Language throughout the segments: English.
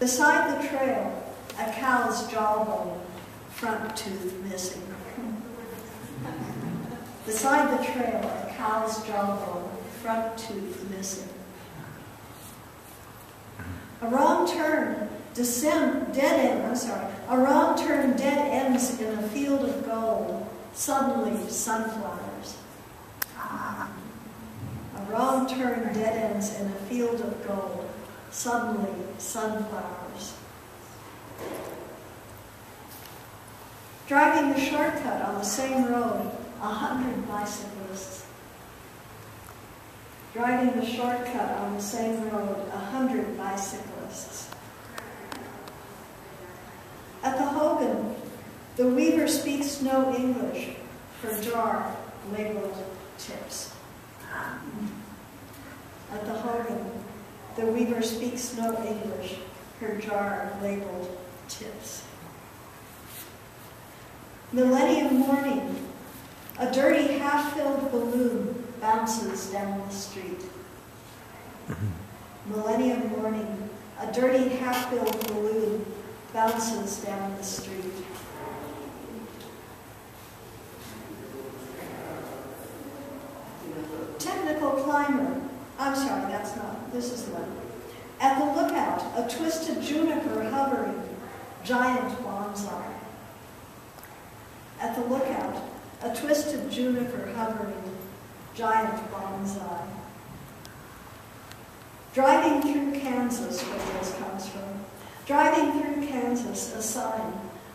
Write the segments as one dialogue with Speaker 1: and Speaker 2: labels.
Speaker 1: Beside the trail, a cow's jawbone, front tooth missing. Beside the trail, a cow's jawbone, front tooth missing. A wrong turn dead ends in a field of gold, suddenly sunflowers. A wrong turn dead ends in a field of gold, suddenly sunflowers. Driving the shortcut on the same road, 100 bicyclists. Driving the shortcut on the same road, 100 bicyclists. At the Hogan, the weaver speaks no English, her jar labeled tips. At the Hogan, the weaver speaks no English, her jar labeled tips. Millennium morning, a dirty half-filled balloon bounces down the street. Millennium morning, a dirty half-filled balloon bounces down the street. Technical climber, I'm sorry, that's not, this is the one. At the lookout, a twisted juniper hovering, giant bonsai. At the lookout, a twisted juniper hovering, giant bonsai. Driving through Kansas, where this comes from. Driving through Kansas, a sign,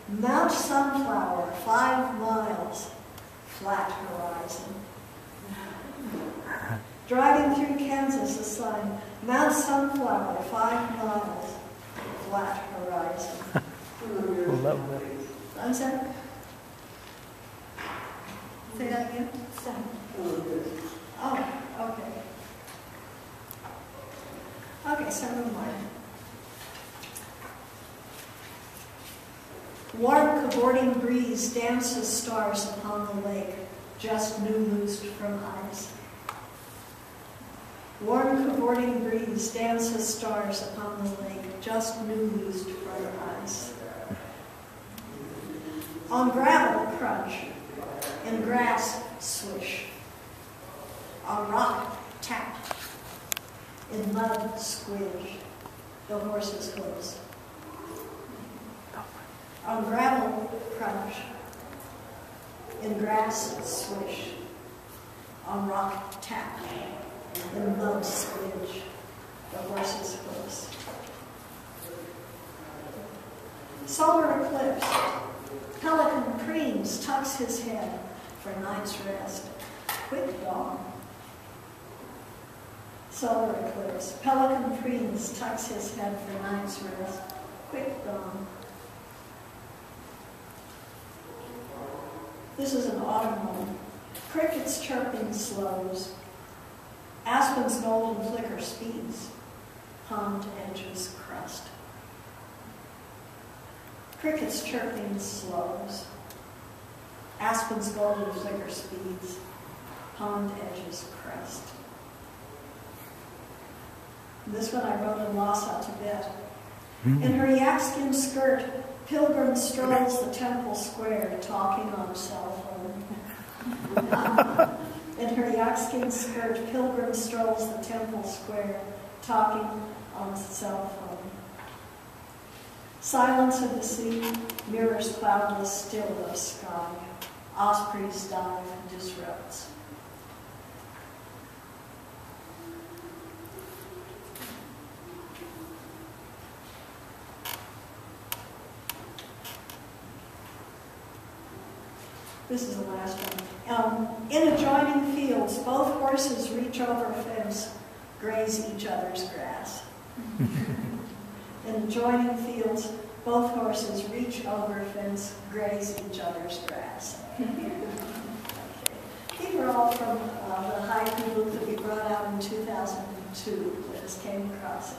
Speaker 1: Mount Sunflower, 5 miles, flat horizon. Driving through Kansas, a sign, Mount Sunflower, 5 miles, flat horizon.
Speaker 2: Love that.
Speaker 1: I'm sorry? Say that again? Oh, okay. Okay, so never mind. Warm cavorting breeze dances stars upon the lake, just new loosed from ice. Warm cavorting breeze dances stars upon the lake, just new loosed from ice. On gravel, crunch. In grass, swish. On rock, tap. In mud, squish. The horse's hooves. On gravel, crunch. In grass, swish. On rock, tap. In mud, squish. The horse's hooves. Solar eclipse. Pelican preens tucks his head for night's rest. Quick dawn. Solar eclipse. Pelican preens tucks his head for night's rest. Quick dawn. This is an autumn one. Crickets chirping slows. Aspen's golden flicker speeds. Pond edges crust. Crickets chirping slows. Aspen's golden flicker speeds. Pond edges crest. This one I wrote in Lhasa, Tibet. In her yakskin skirt, pilgrim strolls the temple square, talking on cell phone. In her yakskin skirt, pilgrim strolls the temple square, talking on cell phone. Silence of the sea, mirrors cloudless still of sky. Ospreys dive, disrupts. This is the last one. In adjoining fields, both horses reach over fence, graze each other's grass. In adjoining fields, both horses reach over fence, graze each other's grass. Okay. These were all from the Haiku book that we brought out in 2002. I just came across it.